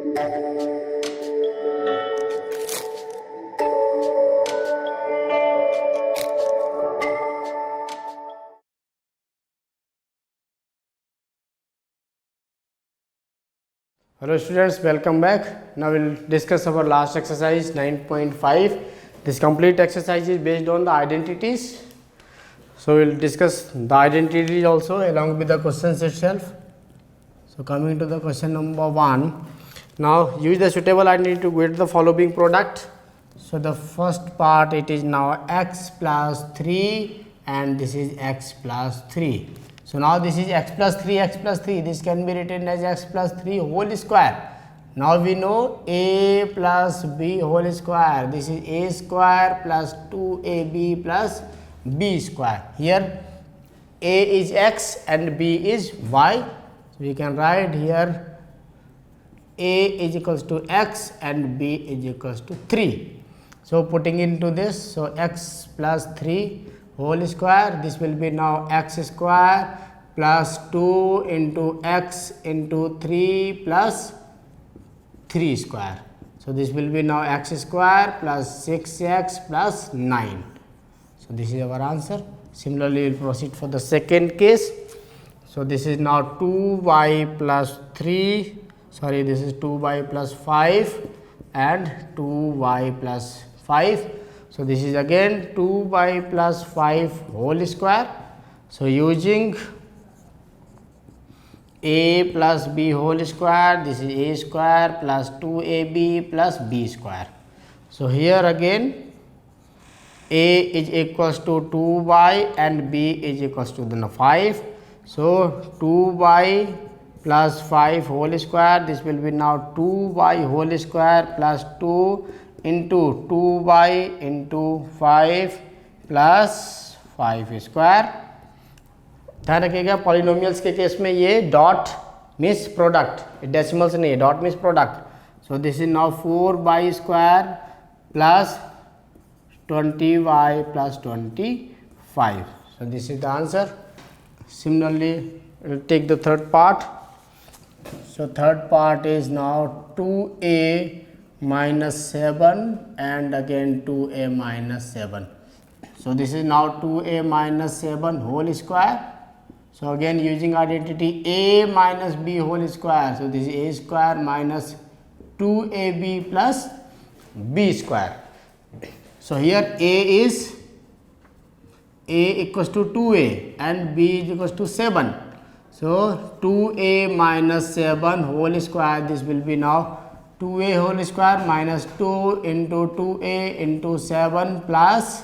Hello students, welcome back. Now we will discuss our last exercise 9.5. This complete exercise is based on the identities. So we will discuss the identities also along with the questions itself. So coming to the question number 1. Now use the suitable identity to get the following product. So the first part, it is now x plus 3 and this is x plus 3. So now this is x plus 3, x plus 3, this can be written as x plus 3 whole square. Now we know a plus b whole square, this is a square plus 2ab plus b square. Here a is x and b is y. So we can write here a is equals to x and b is equals to 3. So putting into this, so x plus 3 whole square, this will be now x square plus 2 into x into 3 plus 3 square. So this will be now x square plus 6x plus 9. So this is our answer. Similarly, we will proceed for the second case. So this is now 2y plus 3, sorry, this is 2y plus 5 and 2y plus 5. So this is again 2y plus 5 whole square. So using a plus b whole square, this is a square plus 2ab plus b square. So here again a is equals to 2y and b is equals to the 5. So 2y plus 5 whole square, this will be now 2y whole square plus 2 into 2y into 5 plus 5 square. ध्यान रखिएगा polynomials के case में ये dot miss product, decimals नहीं है, dot miss product. So this is now 4y square plus 20y plus 25. So this is the answer. Similarly, we'll take the third part. So third part is now 2a minus 7 and again 2a minus 7. So this is now 2a minus 7 whole square. So again using identity a minus b whole square. So this is a square minus 2ab plus b square. So here a is a equals to 2a and b is equals to 7. So 2a minus 7 whole square, this will be now 2a whole square minus 2 into 2a into 7 plus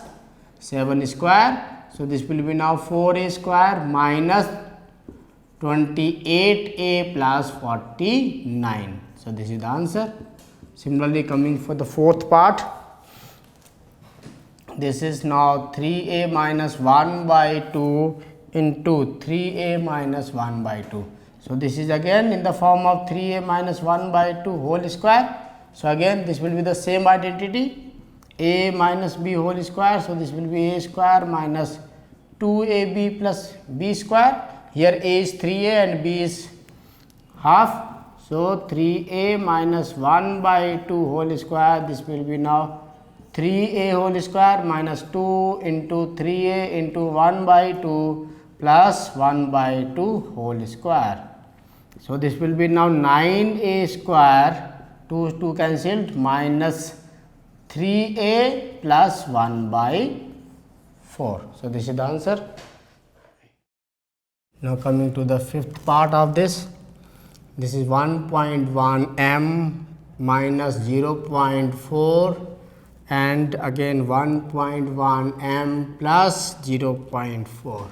7 square. So this will be now 4a square minus 28a plus 49. So this is the answer. Similarly, coming for the fourth part, this is now 3a minus 1 by 2 into 3a minus 1 by 2. So this is again in the form of 3a minus 1 by 2 whole square. So again this will be the same identity, a minus b whole square. So this will be a square minus 2ab plus b square. Here a is 3a and b is half. So 3a minus 1 by 2 whole square, this will be now 3a whole square minus 2 into 3a into 1 by 2 plus 1 by 2 whole square. So this will be now 9a square, 2 cancelled, minus 3a plus 1 by 4. So this is the answer. Now coming to the fifth part of this. This is 1.1 m minus 0.4 and again 1.1 m plus 0.4.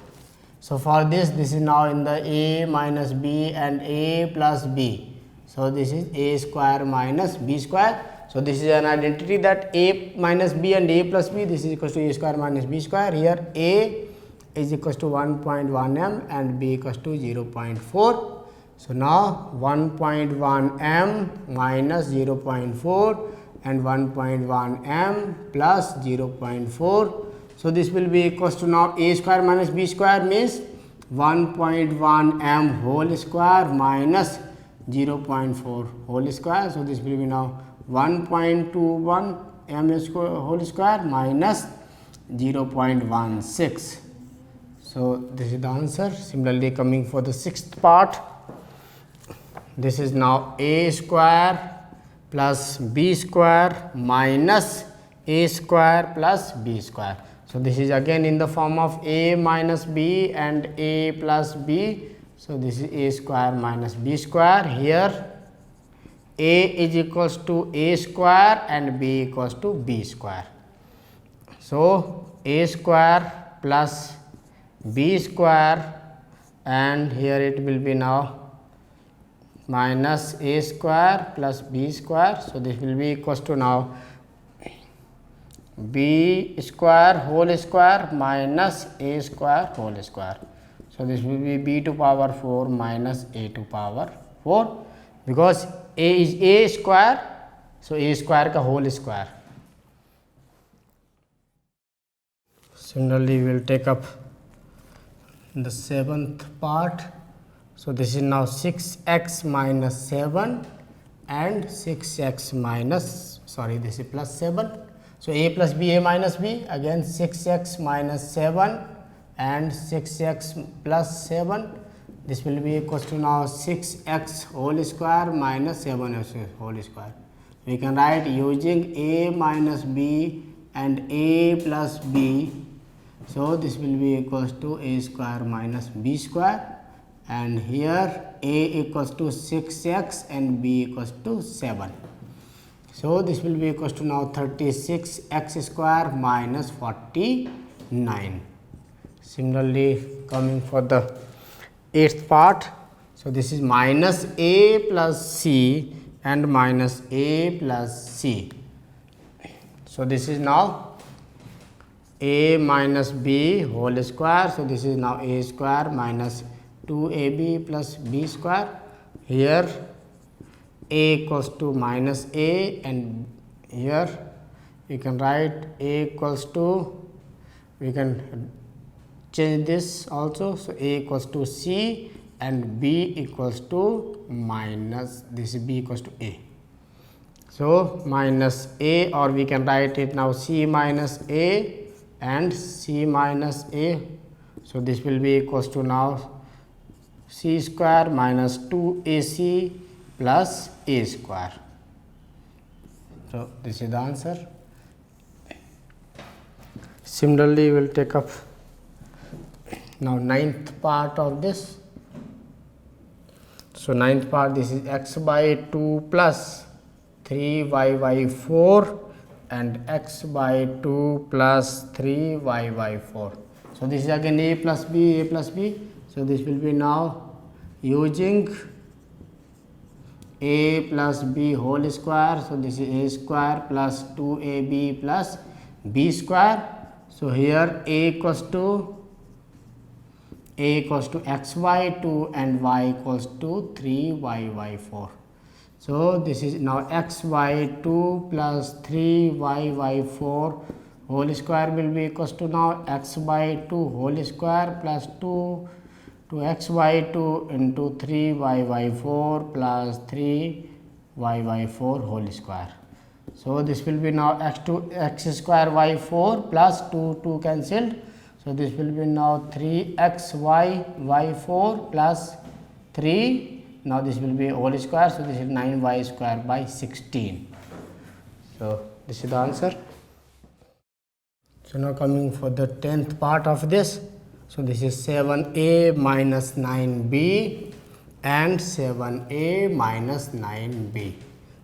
So for this is now in the a minus b and a plus b. So this is a square minus b square. So this is an identity that a minus b and a plus b, this is equals to a square minus b square. Here a is equals to 1.1 m and b equals to 0.4. So now 1.1 m minus 0.4 and 1.1 m plus 0.4. So this will be equals to now a square minus b square means 1.1 m whole square minus 0.4 whole square. So, this will be now 1.21 m square whole square minus 0.16. So, this is the answer. Similarly, coming for the sixth part, this is now a square plus b square minus a square plus b square. So, this is again in the form of a minus b and a plus b. So, this is a square minus b square. Here a is equals to a square and b equals to b square. So, a square plus b square, and here it will be now minus a square plus b square. So, this will be equals to now b square whole square minus a square whole square. So, this will be b to power 4 minus a to power 4, because a is a square. So, a square ka whole square. Similarly, we will take up the seventh part. So, this is now 6x minus 7 and 6x minus, sorry, this is plus 7. So, a plus b, a minus b, again 6x minus 7 and 6x plus 7. This will be equals to now 6x whole square minus 7x whole square. We can write using a minus b and a plus b. So, this will be equals to a square minus b square, and here a equals to 6x and b equals to 7. So, this will be equals to now 36x square minus 49. Similarly, coming for the eighth part. So, this is minus a plus c and minus a plus c. So, this is now a minus b whole square. So, this is now a square minus 2ab plus b square. Here a equals to minus a, and here you can write a equals to, we can change this also. So, a equals to c and b equals to minus, this is b equals to a. So, minus a, or we can write it now c minus a and c minus a. So, this will be equals to now c square minus 2ac plus a square. So, this is the answer. Similarly, we will take up now ninth part of this. So, ninth part, this is x by 2 plus 3y by 4 and x by 2 plus 3y by 4. So, this is again a plus b, a plus b. So, this will be now using a plus b whole square. So, this is a square plus 2ab plus b square. So, here a equals to x by 2 and y equals to 3y by 4. So, this is now x by 2 plus 3y by 4 whole square will be equals to now x by 2 whole square plus 2 to x by 2 into 3y by 4 plus 3y by 4 whole square. So, this will be now x square y 4 plus 2 cancelled. So, this will be now 3xy y 4 plus 3. Now, this will be whole square. So, this is 9y square by 16. So, this is the answer. So, now coming for the 10th part of this. So, this is 7a minus 9b and 7a minus 9b.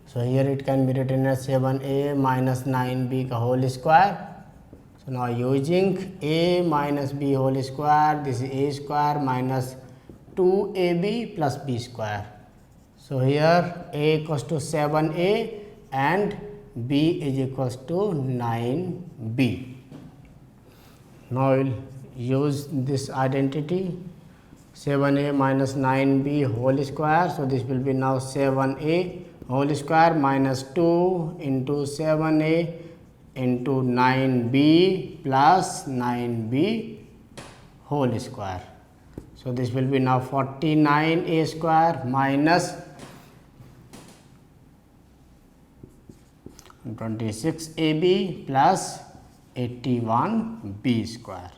So, here it can be written as 7a minus 9b ka whole square. So, now using a minus b whole square, this is a square minus 2ab plus b square. So, here a equals to 7a and b is equals to 9b. Now, we will use this identity 7a minus 9b whole square. So, this will be now 7a whole square minus 2 into 7a into 9b plus 9b whole square. So, this will be now 49a square minus 26ab plus 81b square.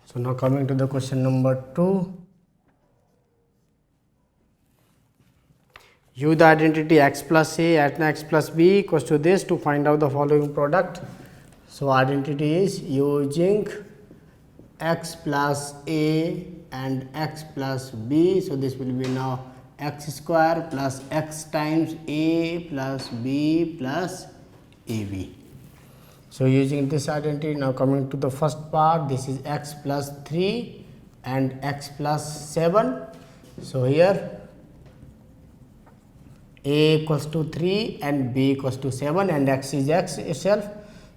So now coming to the question number 2. Use the identity x plus a at x plus b equals to this to find out the following product. So identity is using x plus a and x plus b. So this will be now x square plus x times a plus b plus ab. So using this identity, now coming to the first part, this is x plus 3 and x plus 7. So here a equals to 3 and b equals to 7 and x is x itself.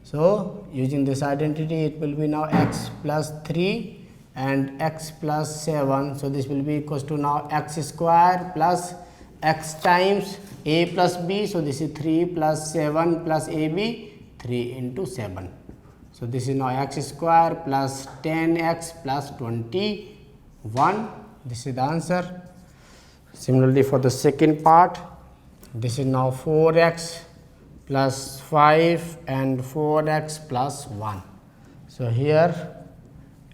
So using this identity, it will be now x plus 3 and x plus 7. So this will be equals to now x square plus x times a plus b. So this is 3 plus 7 plus ab, 3 into 7. So this is now x square plus 10x plus 21. This is the answer. Similarly for the second part, this is now 4x plus 5 and 4x plus 1. So here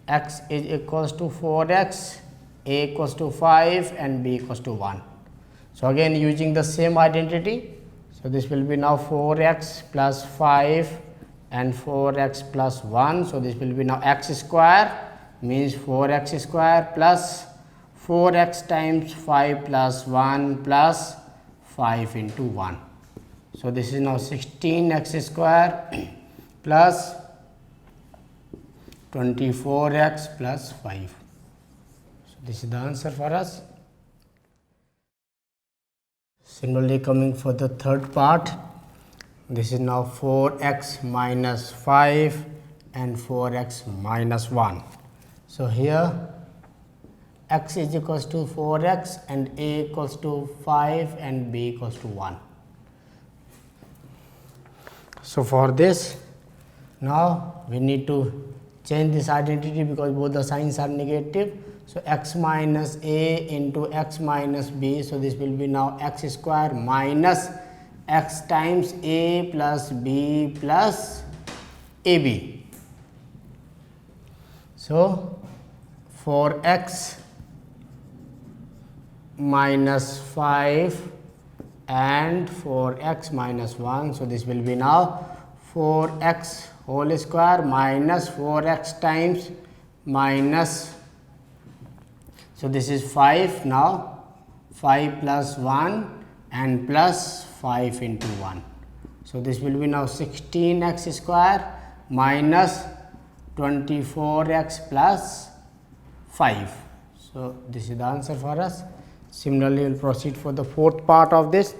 x is equals to 4x, a equals to 5 and b equals to 1. So again using the same identity, so this will be now 4x plus 5 and 4x plus 1. So this will be now x square means 4x square plus 4x times 5 plus 1 plus 5 into 1. So this is now 16x square plus 24x plus 5. So this is the answer for us. Similarly coming for the third part, this is now 4x minus 5 and 4x minus 1. So here x is equals to 4x and a equals to 5 and b equals to 1. So for this, now we need to change this identity because both the signs are negative. So x minus a into x minus b. So this will be now x square minus x times a plus b plus ab. So for x minus 5 and 4x minus 1. So this will be now 4x whole square minus 4x times minus, so this is 5 now, 5 plus 1 and plus 5 into 1. So this will be now 16x square minus 24x plus 5. So this is the answer for us. Similarly, we will proceed for the fourth part of this.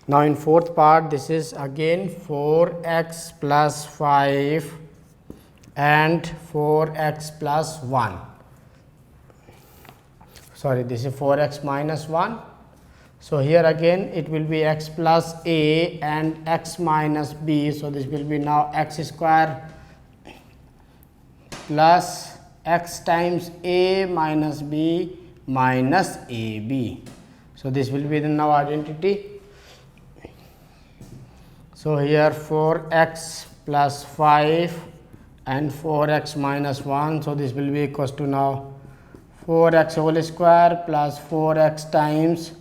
Now in fourth part, this is again 4x plus 5 and 4x plus 1. Sorry, this is 4x minus 1. So here again it will be x plus a and x minus b. So this will be now x square plus x times a minus b minus ab. So this will be the now identity. So here 4x plus 5 and 4x minus 1. So this will be equals to now 4x whole square plus 4x times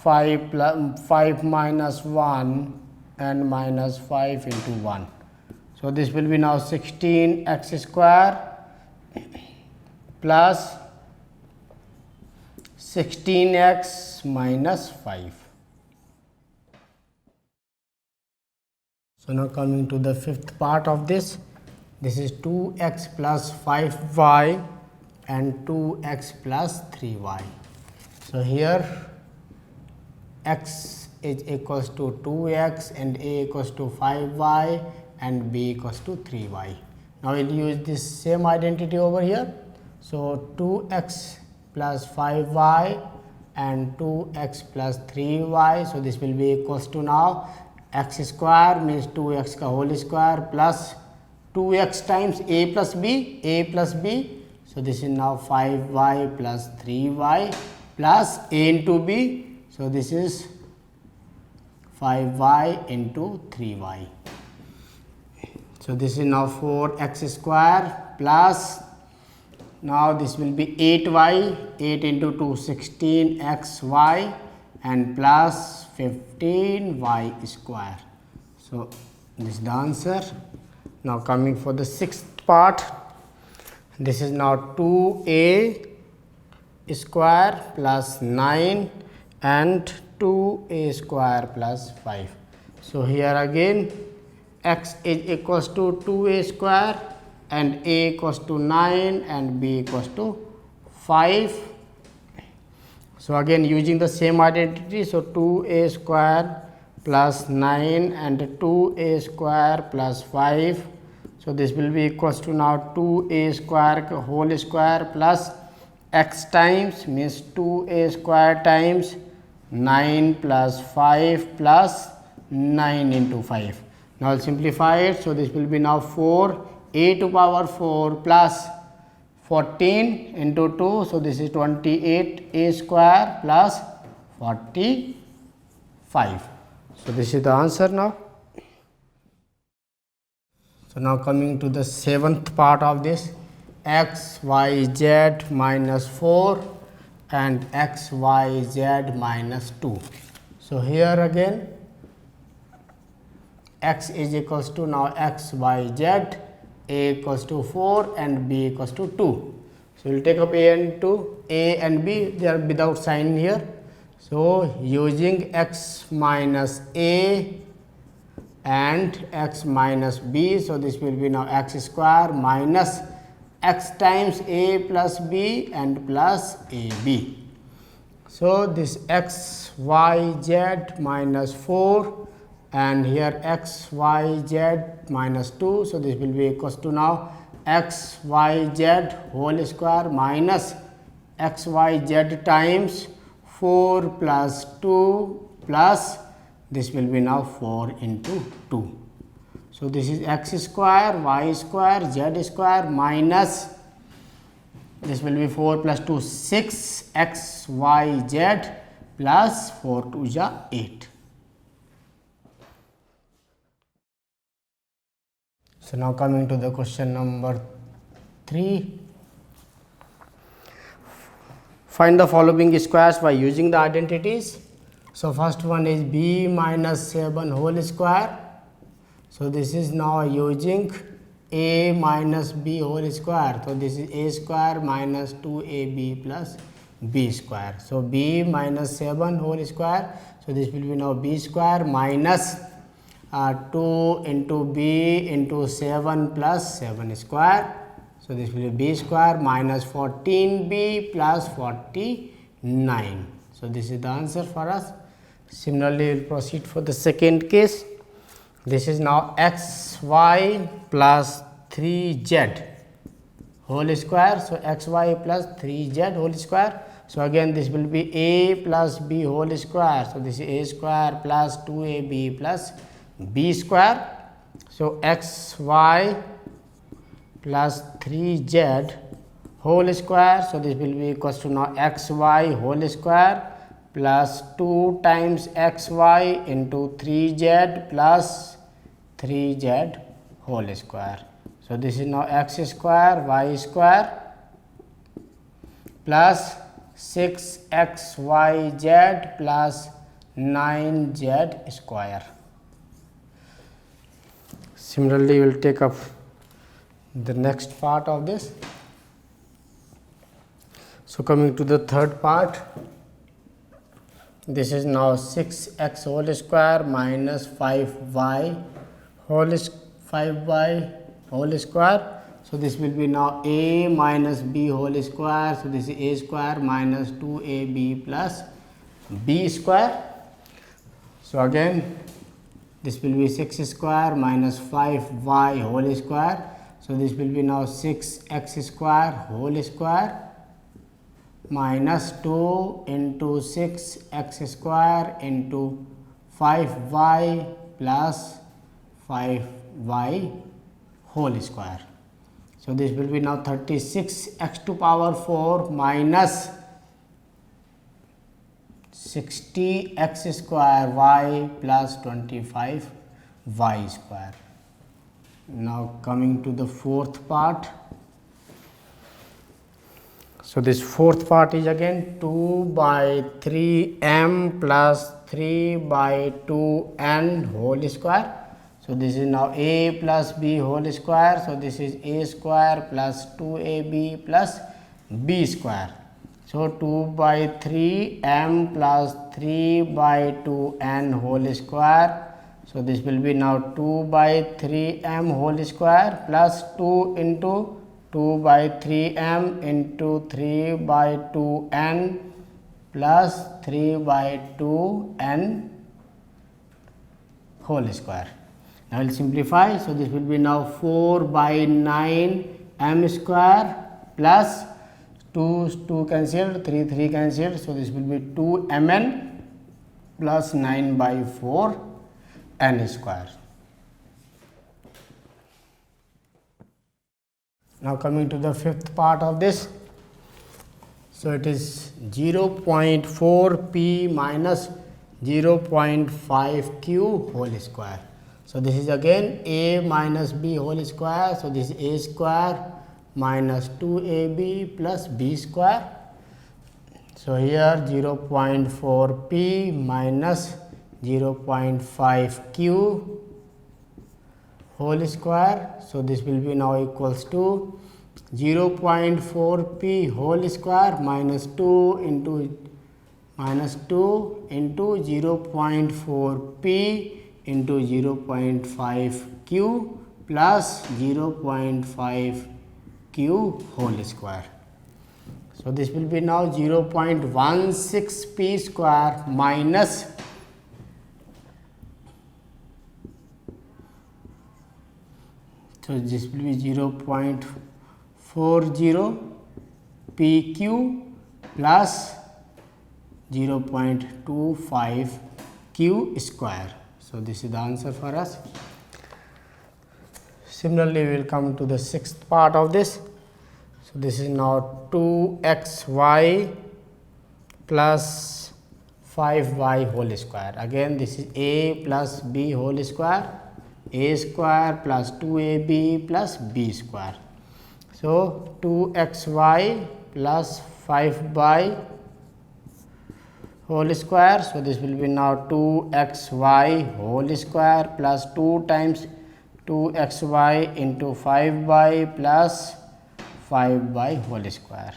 5 minus 1 and minus 5 into 1. So this will be now 16x square plus 16x minus 5. So now coming to the fifth part of this, this is 2x plus 5y and 2x plus 3y. So here x is equals to 2x and a equals to 5y and b equals to 3y. Now we will use this same identity over here. So 2x plus 5y and 2x plus 3y. So this will be equals to now x square means 2x ka whole square plus 2x times a plus b. So this is now 5y plus 3y plus a into b. So this is 5y into 3y. So this is now 4x square plus, now this will be 8y, 8 into 2 16xy and plus 15y square. So this is the answer. Now coming for the sixth part, this is now 2a square plus 9 and 2a square plus 5. So here again x is equals to 2a square and a equals to 9 and b equals to 5. So again using the same identity, so 2a square plus 9 and 2a square plus 5. So this will be equals to now 2a square whole square plus x times means 2a square times 9 plus 5 plus 9 into 5. Now I'll simplify it. So this will be now 4 a to power 4 plus 14 into 2. So this is 28 a square plus 45. So this is the answer now. So now coming to the seventh part of this, x y z minus 4 and x y z minus 2. So here again x is equals to now x y z, a equals to 4 and b equals to 2. So we will take up a and b, they are without sign here. So using x minus a and x minus b, so this will be now x square minus x times a plus b and plus ab. So this x y z minus 4 and here x y z minus 2. So this will be equals to now x y z whole square minus x y z times 4 plus 2 plus this will be now 4 into 2. So this is x square y square z square minus this will be 4 plus 2 6 x y z plus 4 2 is 8. So now coming to the question number 3. Find the following squares by using the identities. So first one is b minus 7 whole square. So this is now using a minus b whole square. So this is a square minus 2ab plus b square. So b minus 7 whole square. So this will be now b square minus 2 into b into 7 plus 7 square. So this will be b square minus 14b plus 49. So this is the answer for us. Similarly, we will proceed for the second case. This is now xy plus 3z whole square. So xy plus 3z whole square. So again this will be a plus b whole square. So this is a square plus 2ab plus b square. So xy plus 3z whole square. So this will be equals to now xy whole square plus 2 times xy into 3z plus 3z whole square. So this is now x square y square plus 6xyz plus 9z square. Similarly, we will take up the next part of this. So coming to the third part, this is now 6x whole square minus 5y whole square. So this will be now a minus b whole square. So this is a square minus 2ab plus b square. So again this will be 6 square minus 5y whole square. So this will be now 6x square whole square minus 2 into 6x square into 5y plus 5y whole square. So this will be now 36x to power 4 minus 60x square y plus 25 y square. Now coming to the fourth part. So this fourth part is again 2 by 3m plus 3 by 2n whole square. So this is now a plus b whole square. So this is a square plus 2ab plus b square. So 2 by 3m plus 3 by 2n whole square. So this will be now 2 by 3m whole square plus 2 into 2 by 3m into 3 by 2n plus 3 by 2n whole square. Now I will simplify. So this will be now 4 by 9m square plus 2 cancelled, 3 cancelled. So this will be 2mn plus 9 by 4 n square. Now coming to the fifth part of this. So it is 0.4 p minus 0.5 q whole square. So this is again a minus b whole square. So this is a square minus 2ab plus b square. So here 0.4 p minus 0.5 q whole square. So this will be now equals to 0.4 p whole square minus 2 into 0.4 p into 0.5 q plus 0.5 q whole square. So this will be now 0.16 p square minus so this will be 0.40 pq plus 0.25 q square. So this is the answer for us. Similarly, we will come to the sixth part of this. So this is now 2xy plus 5y whole square. Again this is a plus b whole square, a square plus 2ab plus b square. So 2xy plus 5y whole square. So this will be now 2xy whole square plus 2 times 2xy into 5y plus 5y whole square.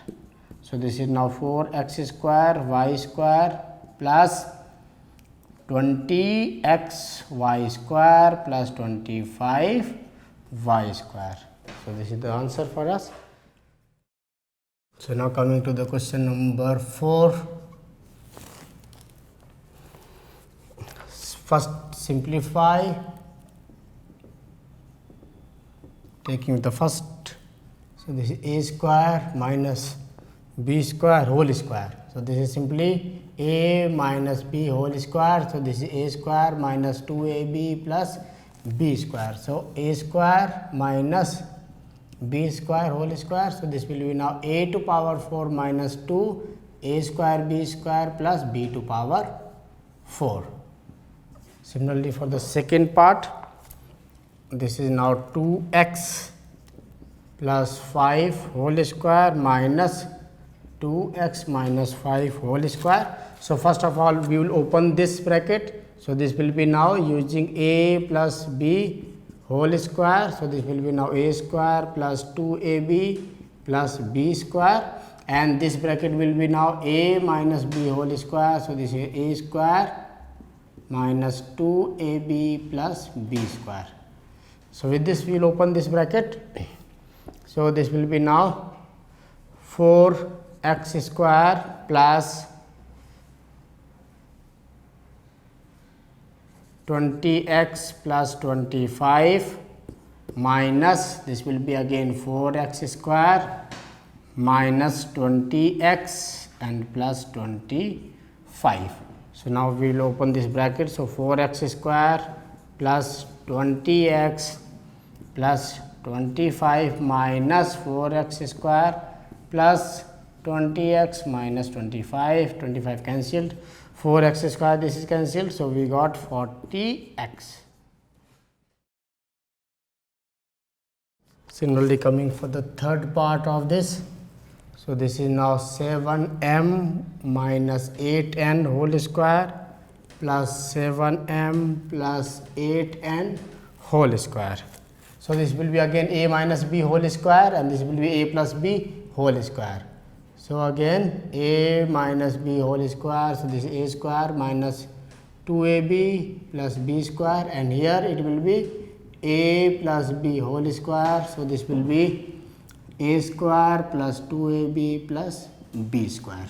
So this is now 4x square y square plus 20xy square plus 25y square. So this is the answer for us. So now coming to the question number 4. First simplify, taking the first. So this is a square minus b square whole square. So this is simply a minus b whole square. So this is a square minus 2ab plus b square. So a square minus b square whole square. So this will be now a to power 4 minus 2 a square b square plus b to power 4. Similarly, for the second part, this is now 2x plus 5 whole square minus 2x minus 5 whole square. So first of all, we will open this bracket. So this will be now using a plus b whole square. So this will be now a square plus 2ab plus b square, and this bracket will be now a minus b whole square. So this is a square minus 2ab plus b square. So with this we will open this bracket. So this will be now 4x square plus 20x plus 25 minus this will be again 4x square minus 20x and plus 25. So now we will open this bracket. So 4x square plus 20x plus 25 minus 4x square plus 20x minus 25, 25 cancelled, 4x square this is cancelled, so we got 40x. Similarly, coming for the third part of this, so this is now 7m minus 8n whole square plus 7m plus 8n whole square. So this will be again a minus b whole square, and this will be a plus b whole square. So again a minus b whole square, so this is a square minus 2ab plus b square, and here it will be a plus b whole square, so this will be a square plus 2ab plus b square.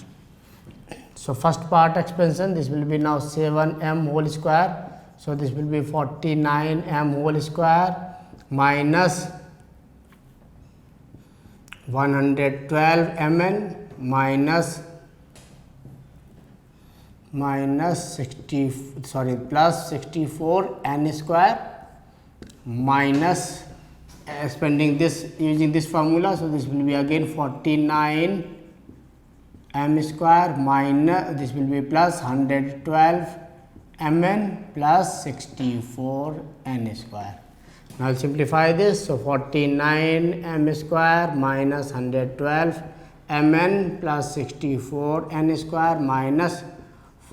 So first part expansion, this will be now 7m whole square, so this will be 49m whole square minus 112mn plus 64n square minus expanding this using this formula, so this will be again 49m square minus this will be plus 112mn plus 64n square. Now I'll simplify this, so 49m square minus 112mn plus 64n square minus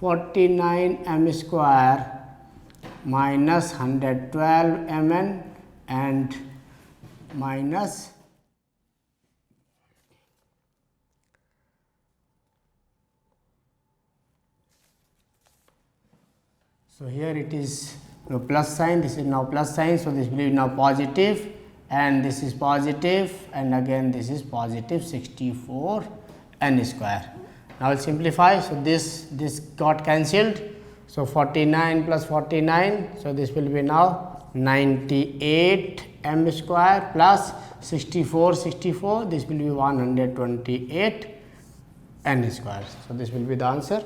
49m square minus 112mn and minus so here it is plus sign, this is now plus sign, so this will be now positive and this is positive and again this is positive 64n square. Now I will simplify, so this got cancelled, so 49 plus 49, so this will be now 98m square plus 64, this will be 128n square. So this will be the answer.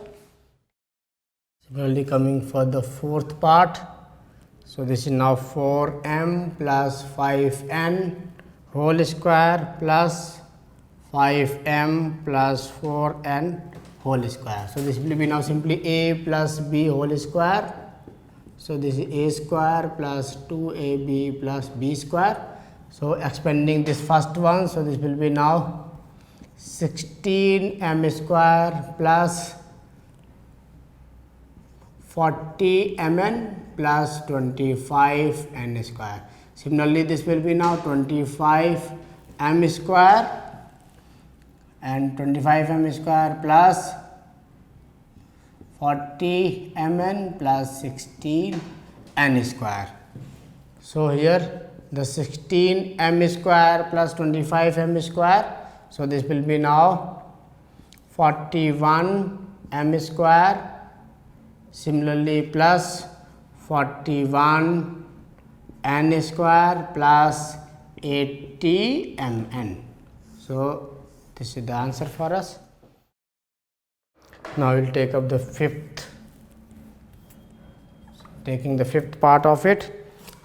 Similarly, coming for the fourth part, so this is now 4m plus 5n whole square plus 5m plus 4n whole square. So this will be now simply a plus b whole square. So this is a square plus 2ab plus b square. So expanding this first one, so this will be now 16m square plus 40mn plus 25n square. Similarly, this will be now 25m square and 25m square plus 40mn plus 16n square. So here the 16m square plus 25m square, so this will be now 41m square. Similarly, plus 41n square plus 80mn. So this is the answer for us. Now we will take up the fifth part of it.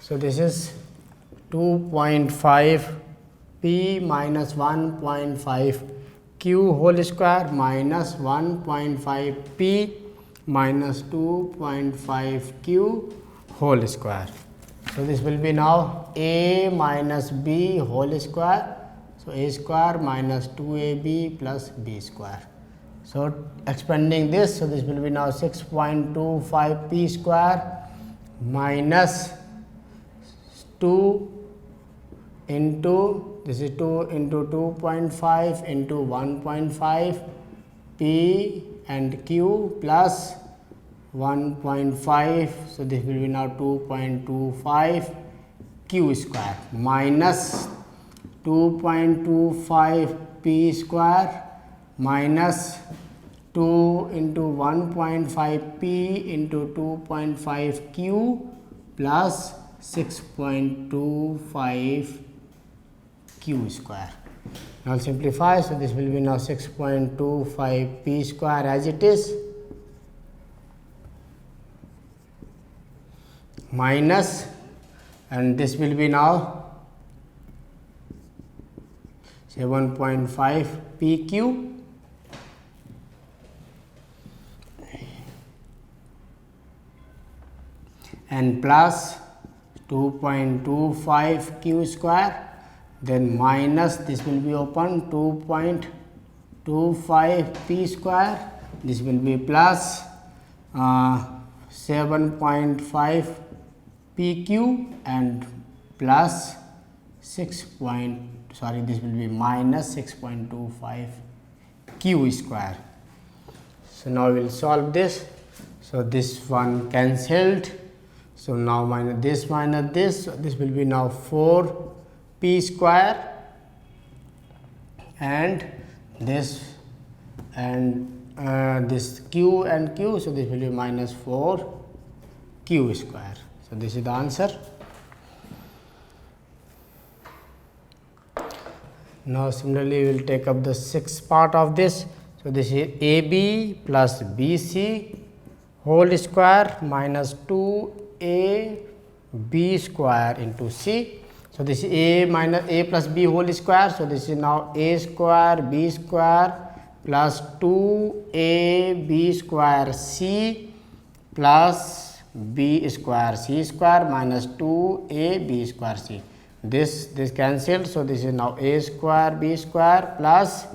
So this is 2.5 p minus 1.5 q whole square minus 1.5 p minus 2.5 q whole square. So this will be now a minus b whole square. So a square minus 2ab plus b square. So expanding this, so this will be now 6.25 p square minus 2 into this is 2 into 2.5 into 1.5 p and q plus 1.5. So this will be now 2.25 q square minus 2.25 p square minus 2 into 1.5 p into 2.5 q plus 6.25 q square. Now simplify, so this will be now 6.25 p square as it is minus, and this will be now 7.5 pq and plus 2.25 q square, then minus this will be open 2.25 p square, this will be plus 7.5 pq and plus this will be minus 6.25 q square. So now we will solve this. So this one cancelled. So now minus this, so this will be now 4 p square and this this q and q, so this will be minus 4 q square. So this is the answer. Now similarly we will take up the sixth part of this. So this is AB plus BC whole square minus 2AB square into C. So this is A minus A plus B whole square. So this is now A square B square plus 2AB square C plus B square C square minus 2AB square C. This cancelled. So this is now A square B square plus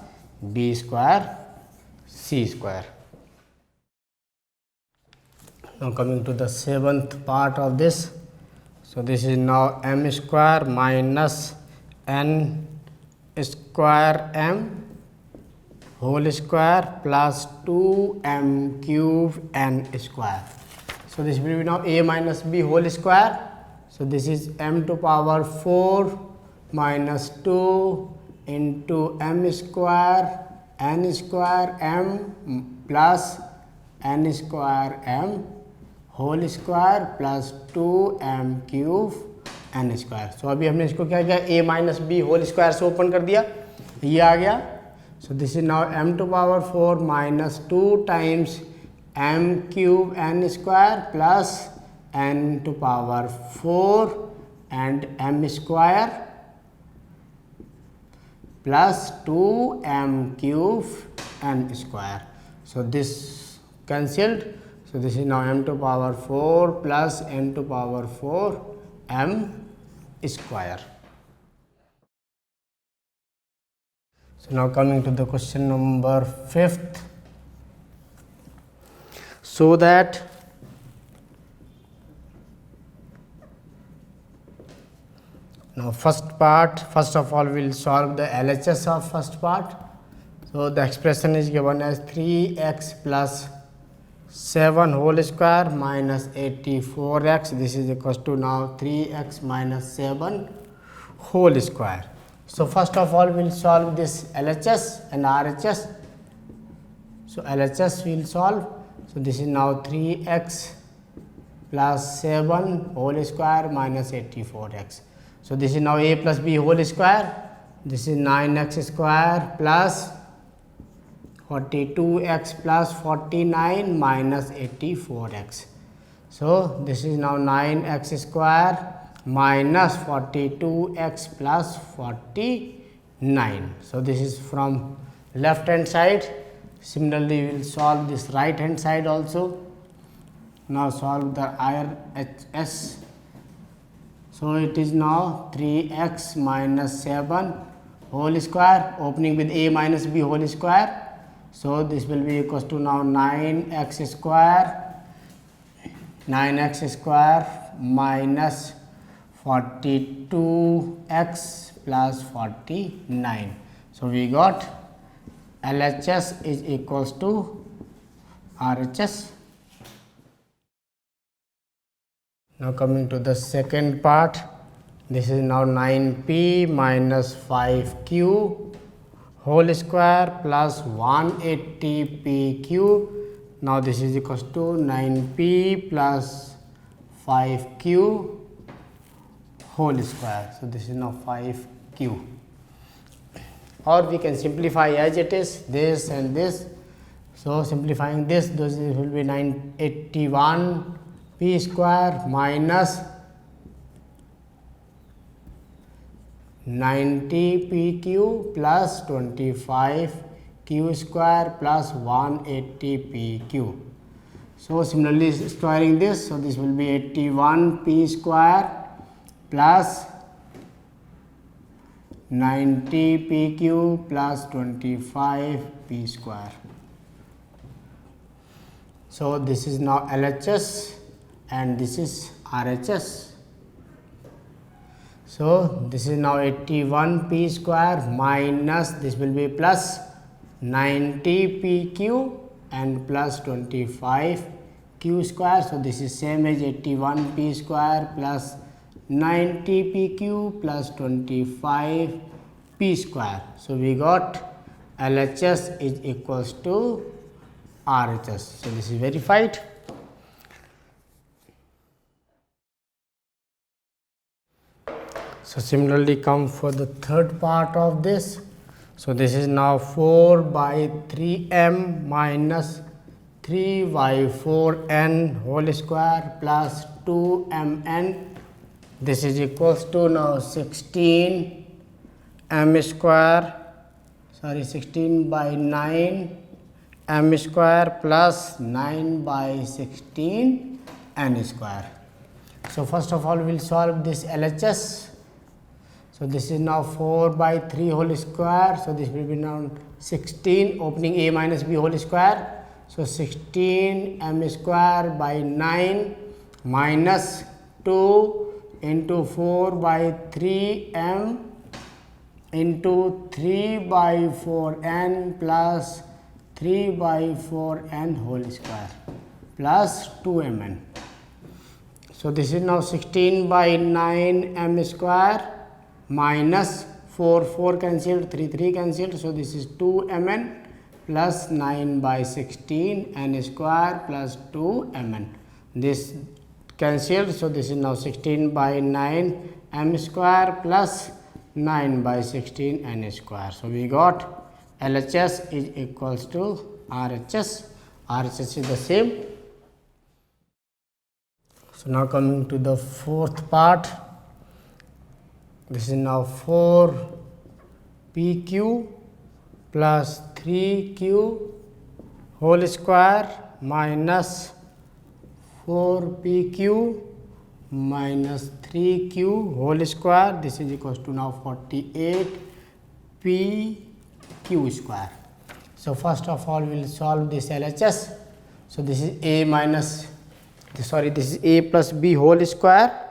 B square C square. Now coming to the seventh part of this. So this is now m square minus n square m whole square plus 2m cube n square. So this will be now a minus b whole square. So this is m to power 4 minus 2 into m square n square m plus n square m whole square plus 2m cube n square. So अभी हमने इसको क्या किया, a minus b whole square से open कर दिया, ये आ गया. So this is now m to power 4 minus 2 times m cube n square plus n to power 4 and m square plus 2m cube n square. So this cancelled. So this is now m to power 4 plus n to power 4 m square. So now coming to the question number 5th. So that now first of all we will solve the LHS of first part. So the expression is given as 3x plus 7 whole square minus 84x. This is equals to now 3x minus 7 whole square. So first of all we will solve this LHS and RHS. So LHS we will solve. So this is now 3x plus 7 whole square minus 84x. So this is now a plus b whole square. This is 9x square plus 42x plus 49 minus 84x. So this is now 9x square minus 42x plus 49. So this is from left hand side. Similarly we will solve this right hand side also. Now solve the RHS. So it is now 3x minus 7 whole square opening with a minus b whole square. So this will be equals to now 9x square minus 42x plus 49. So we got LHS is equals to RHS. Now coming to the second part. This is now 9p minus 5q whole square plus 180p cube. Now this is equals to 9p plus 5q whole square. So this is now 5q. Or we can simplify as it is, this and this. So simplifying this will be 981p square minus 90pq plus 25q square plus 180pq. So similarly squaring this, so this will be 81 p square plus 90 pq plus 25 p square. So this is now LHS and this is RHS. So this is now 81 p square minus this will be plus 90 pq and plus 25 q square. So this is same as 81 p square plus 90 pq plus 25 p square. So we got LHS is equals to RHS. So this is verified. So similarly come for the third part of this. So this is now 4 by 3m minus 3 by 4n whole square plus 2mn. This is equals to now 16 m square, 16 by 9 m square plus 9 by 16 n square. So first of all we will solve this LHS. So this is now 4 by 3 whole square. So this will be now 16 opening a minus b whole square. So 16 m square by 9 minus 2 into 4 by 3 m into 3 by 4n plus 3 by 4n whole square plus 2mn. So this is now 16 by 9 m square minus 4 cancelled, 3 cancelled. So this is 2mn plus 9 by 16 n square plus 2mn. This cancelled. So this is now 16 by 9 m square plus 9 by 16 n square. So we got LHS is equals to RHS. RHS is the same. So now coming to the fourth part. This is now 4 pq plus 3q whole square minus 4 pq minus 3q whole square. This is equals to now 48 pq square. So first of all we will solve this LHS. So this is a minus this is a plus b whole square.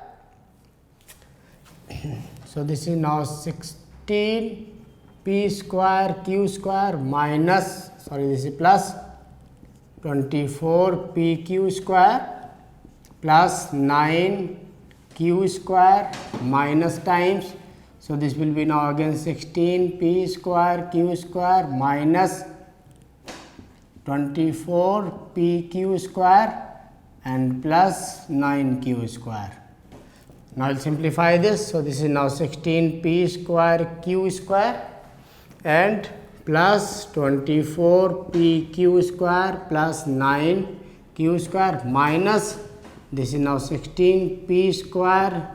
So this is now 16 p square q square minus this is plus 24 pq square plus 9 q square minus times. So this will be now again 16 p square q square minus 24 pq square and plus 9q square. Now I will simplify this. So this is now 16 p square q square and plus 24 pq square plus 9 q square minus this is now 16 p square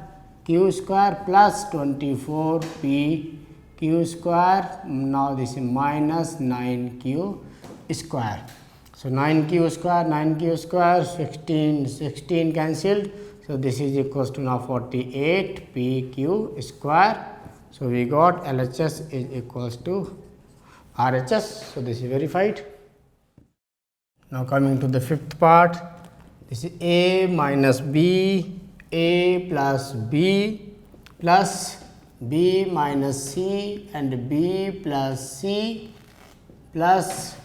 q square plus 24 p q square. Now this is minus 9q square. So 9q square 16 cancelled. So this is equals to now 48 pq square. So we got LHS is equals to RHS. So this is verified. Now coming to the fifth part. This is a minus b, a plus b plus b minus c and b plus c plus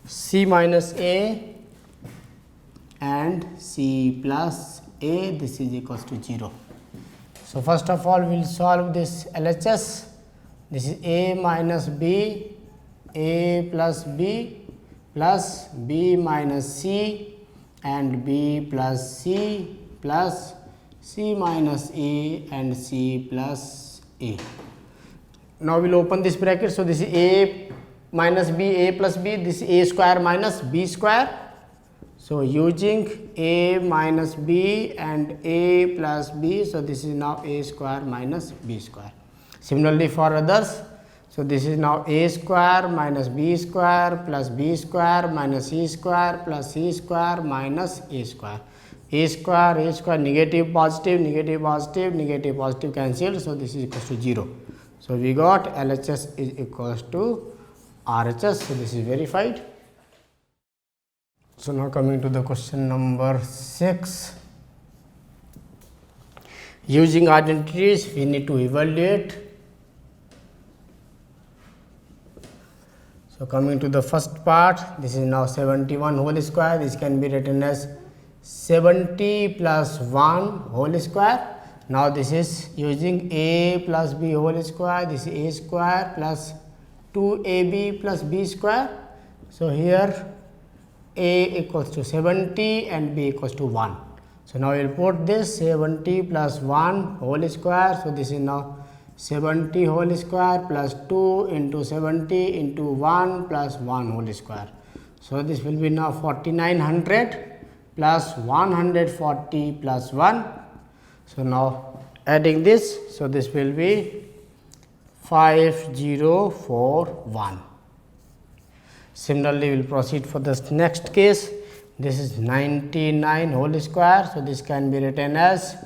c minus a and c plus a. This is equals to 0. So first of all we will solve this LHS. This is a minus b, a plus b plus b minus c and b plus c plus c minus a and c plus a. Now we will open this bracket. So this is a minus b, a plus b, this is a square minus b square. So using a minus b and a plus b, so this is now a square minus b square. Similarly for others, So this is now a square minus b square plus b square minus c square plus c square minus a square. A square negative positive cancelled. So this is equals to 0. So we got LHS is equals to RHS. So this is verified. So now coming to the question number 6. Using identities we need to evaluate. So coming to the first part, this is now 71 whole square. This can be written as 70 plus 1 whole square. Now this is using a plus b whole square. This is a square plus 2ab plus b square. So here a equals to 70 and b equals to 1. So now we will put this 70 plus 1 whole square. So this is now 70 whole square plus 2 into 70 into 1 plus 1 whole square. So this will be now 4900 plus 140 plus 1. So now adding this, so this will be 5041. Similarly, we will proceed for this next case. This is 99 whole square. So this can be written as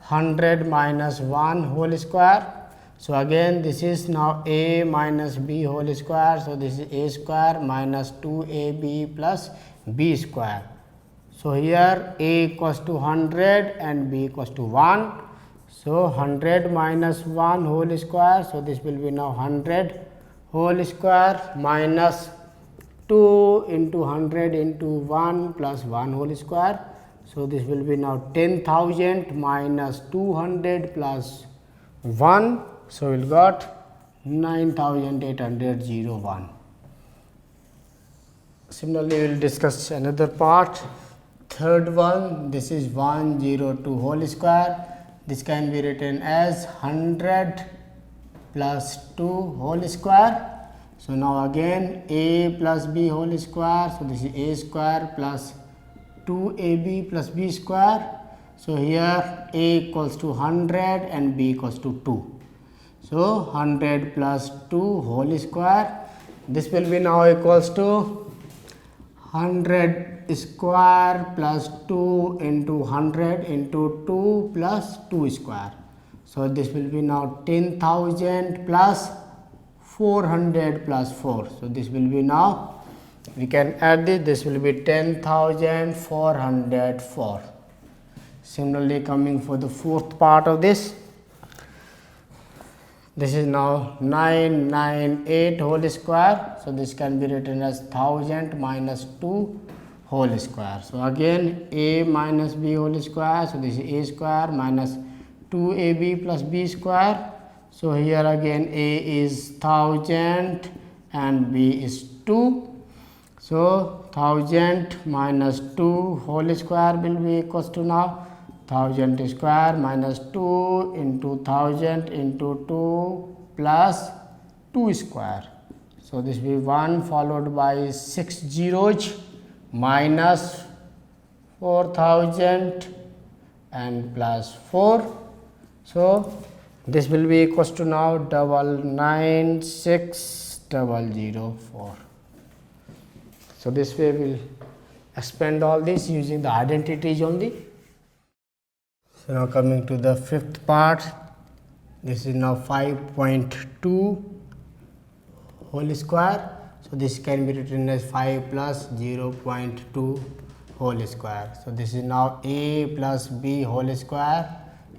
100 minus 1 whole square. So again this is now a minus b whole square. So this is a square minus 2ab plus b square. So here a equals to 100 and b equals to 1. So 100 minus 1 whole square. So this will be now 100 whole square minus 2 into 100 into 1 plus 1 whole square. So this will be now 10,000 minus 200 plus 1. So we will got 9801. Similarly, we will discuss another part. Third one, this is 102 whole square. This can be written as 100 plus 2 whole square. So now again a plus b whole square. So this is a square plus 2ab plus b square. So here a equals to 100 and b equals to 2. So 100 plus 2 whole square. This will be now equals to 100 square plus 2 into 100 into 2 plus 2 square. So this will be now 10,000 plus 400 plus 4. So this will be now, we can add this will be 10,404. Similarly, coming for the fourth part of this. This is now 998 whole square. So this can be written as 1000 minus 2 whole square. So again a minus b whole square. So this is a square minus 2ab plus b square. So here again a is 1000 and b is 2. So 1000 minus 2 whole square will be equals to now 1000 square minus 2 into 1000 into 2 plus 2 square. So this will be 1 followed by 6 zeros minus 4000 and plus 4. So this will be equals to now 996004. So this way we will expand all this using the identities only. So now coming to the fifth part, this is now 5.2 whole square. So this can be written as 5 plus 0.2 whole square. So this is now a plus b whole square,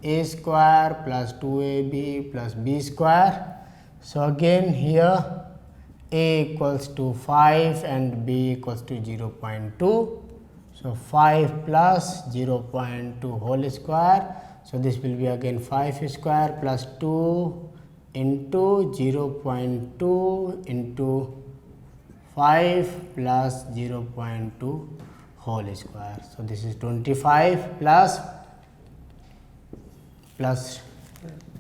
a square plus 2ab plus b square. So again here a equals to 5 and b equals to 0.2. So 5 plus 0.2 whole square. So this will be again 5 square plus 2 into 0.2 into 5 plus 0.2 whole square. So this is 25 plus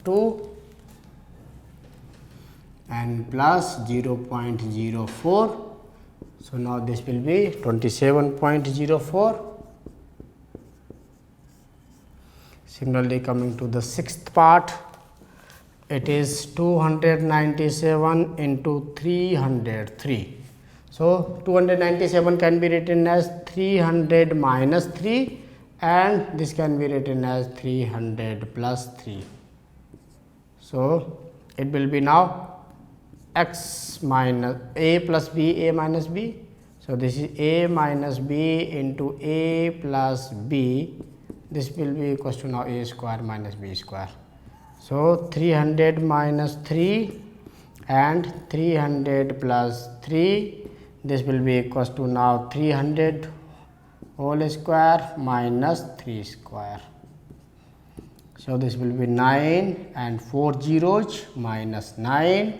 2 and plus 0.04. So now this will be 27.04. Similarly, coming to the sixth part, it is 297 into 303. So 297 can be written as 300 minus 3 and this can be written as 300 plus 3. So it will be now x minus a plus b, a minus b. So this is a minus b into a plus b. This will be equals to now a square minus b square. So 300 minus 3 and 300 plus 3. This will be equals to now 300 whole square minus 3 square. So this will be 9 and 4 zeros minus 9.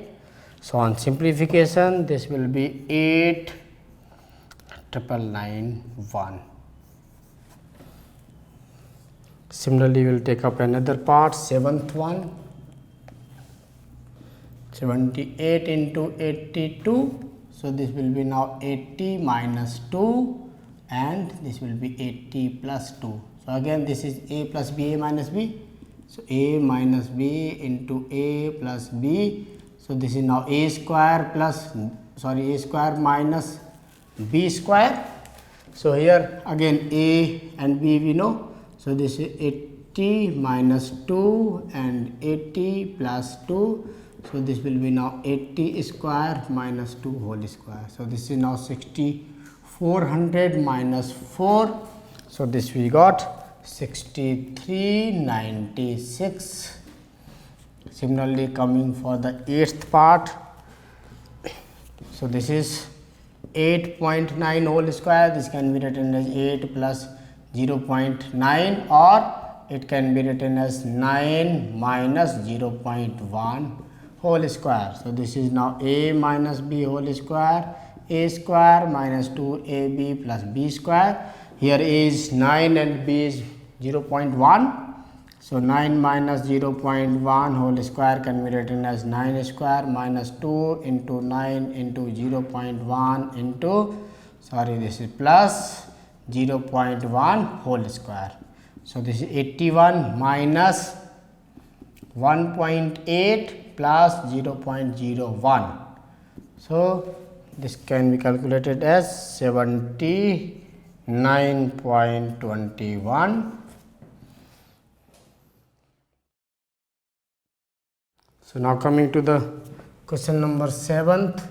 So on simplification, this will be 8,991. Similarly, we will take up another part, 7th one. 78 into 82. So this will be now 80 minus 2 and this will be 80 plus 2. So again this is a plus b, a minus b. So a minus b into a plus b. So this is now a square plus a square minus b square. So here again a and b we know. So this is 80 minus 2 and 80 plus 2. So this will be now 80 square minus 2 whole square. So this is now 6400 minus 4. So this we got 6396. Similarly, coming for the 8th part. So this is 8.9 whole square. This can be written as 8 plus 0.9 or it can be written as 9 minus 0.1 whole square. So this is now a minus b whole square, a square minus 2ab plus b square. Here is 9 and b is 0.1. So 9 minus 0.1 whole square can be written as 9 square minus 2 into 9 into 0.1 into this is plus 0.1 whole square. So this is 81 minus 1.8 plus 0.01. So this can be calculated as 79.21. So now coming to the question number 7th.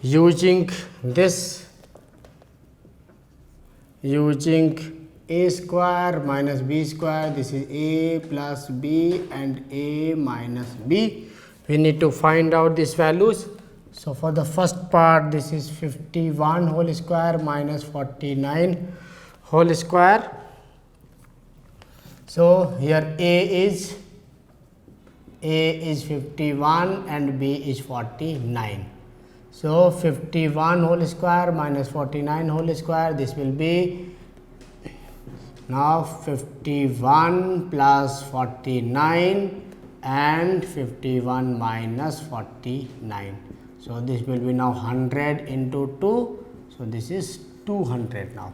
Using a square minus b square, this is a plus b and a minus b. We need to find out these values. So for the first part, this is 51 whole square minus 49 whole square. So here a is 51 and b is 49. So 51 whole square minus 49 whole square, this will be now 51 plus 49 and 51 minus 49. So this will be now 100 into 2. So this is 200 now.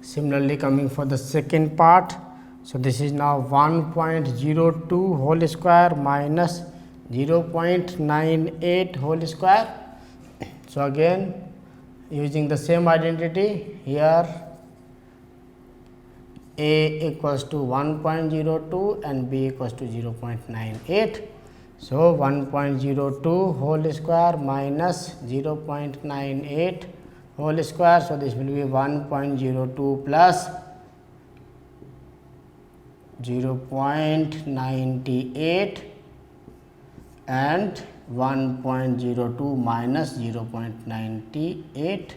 Similarly, coming for the second part. So this is now 1.02 whole square minus 0.98 whole square. So again using the same identity, here a equals to 1.02 and b equals to 0.98. So 1.02 whole square minus 0.98 whole square. So this will be 1.02 plus 0.98 and 1.02 minus 0.98.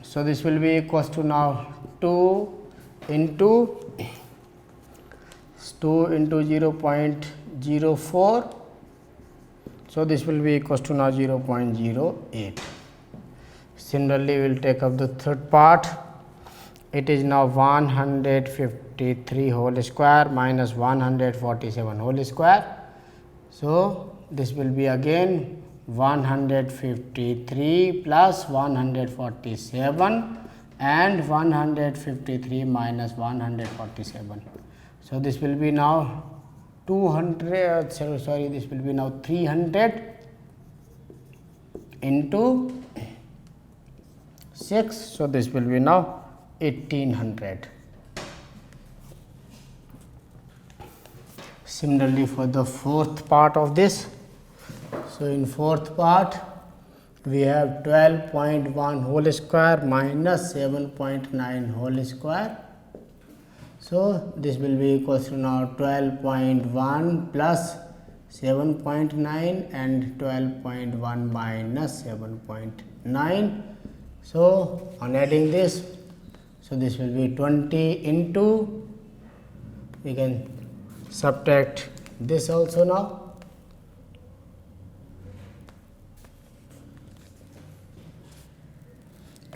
So this will be equals to now 2 into 0.04. So this will be equals to now 0.08. Similarly, we will take up the third part. It is now 153 whole square minus 147 whole square. So this will be again 153 plus 147 and 153 minus 147. So this will be now 200, sorry, this will be now 300 into 6. So this will be now 1800. Similarly, for the fourth part of this, so in fourth part we have 12.1 whole square minus 7.9 whole square. So this will be equal to now 12.1 plus 7.9 and 12.1 minus 7.9. So on adding this, so this will be 20 into, we can subtract this also now.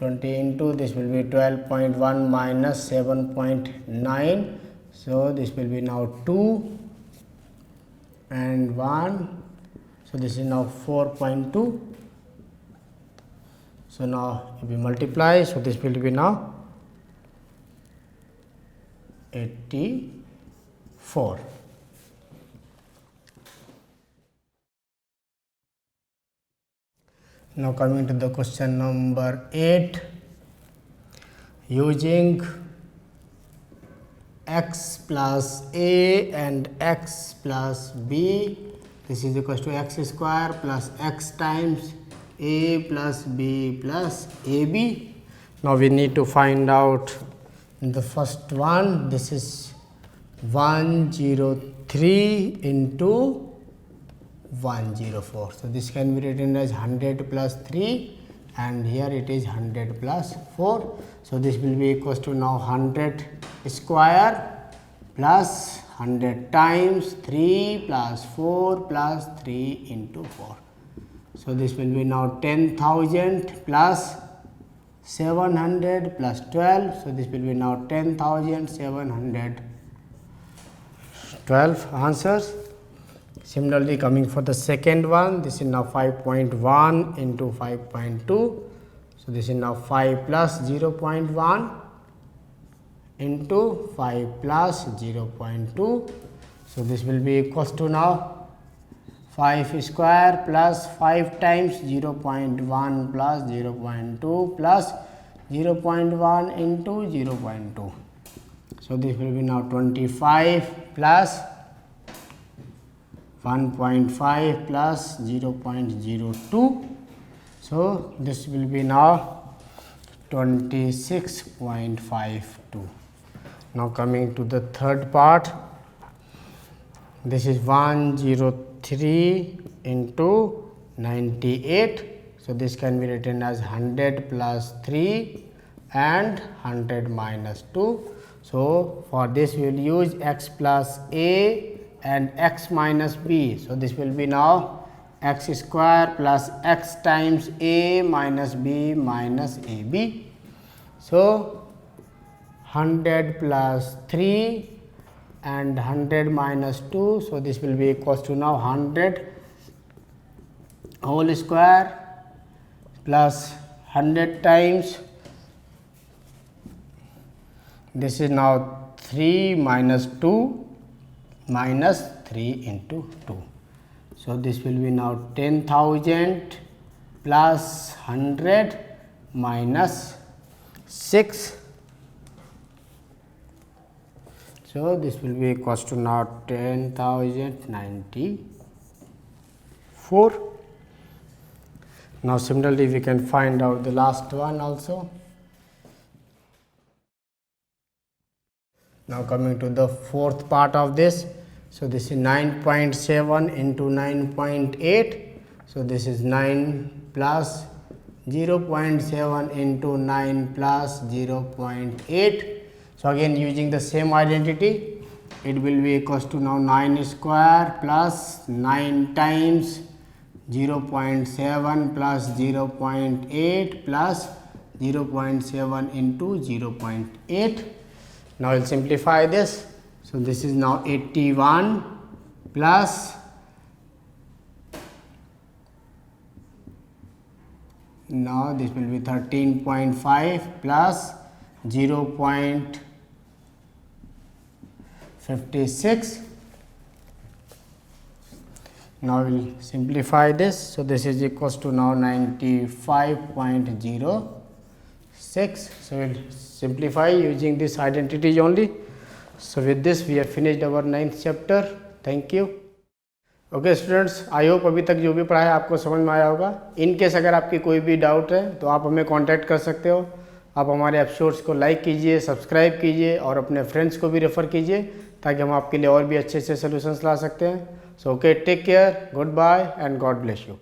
Into this will be 12.1 minus 7.9. So this will be now 2 and 1. So this is now 4.2. So now if we multiply, so this will be now 84. Now coming to the question number 8, using x plus a and x plus b, this is equal to x square plus x times a plus b plus ab. Now we need to find out the first one. This is 103 into 104. So this can be written as 100 plus 3 and here it is 100 plus 4. So this will be equals to now 100 square plus 100 times 3 plus 4 plus 3 into 4. So this will be now 10,000 plus 700 plus 12. So this will be now 10,712 answers. Similarly, coming for the second one, this is now 5.1 into 5.2. So this is now 5 plus 0.1 into 5 plus 0.2. So this will be equals to now 5 square plus 5 times 0.1 plus 0.2 plus 0.1 into 0.2. So this will be now 25 plus 1.5 plus 0.02. So this will be now 26.52. Now coming to the third part, this is 103 into 98. So this can be written as 100 plus 3 and 100 minus 2. So for this we will use x plus a and x minus b. So this will be now x square plus x times a minus b minus ab. So 100 plus 3 and 100 minus 2. So this will be equals to now 100 whole square plus 100 times, this is now 3 minus 2 minus 3 into 2. So this will be now 10,000 plus 100 minus 6. So this will be equals to now 10,094. Now similarly we can find out the last one also. Now coming to the fourth part of this. So this is 9.7 into 9.8. So this is 9 plus 0.7 into 9 plus 0.8. So again using the same identity, it will be equals to now 9 square plus 9 times 0.7 plus 0.8 plus 0.7 into 0.8. Now I will simplify this. So this is now 81 plus now this will be 13.5 plus 0.56. Now we'll simplify this. So this is equals to now 95.06. So we'll simplify using this identities only. So with this we have finished our 9th chapter. Thank you. Okay students, I hope अभी तक जो भी पढ़ा है आपको समझ में आया होगा. इन केस अगर आपकी कोई भी डाउट है तो आप हमें कांटेक्ट कर सकते हो. आप हमारे एपिसोड्स को लाइक कीजिए, सब्सक्राइब कीजिए और अपने फ्रेंड्स को भी रेफ़र कीजिए ताकि हम आपके लिए और भी अच्छे अच्छे सोल्यूशंस ला सकते हैं. So okay, take care, good bye and God bless you.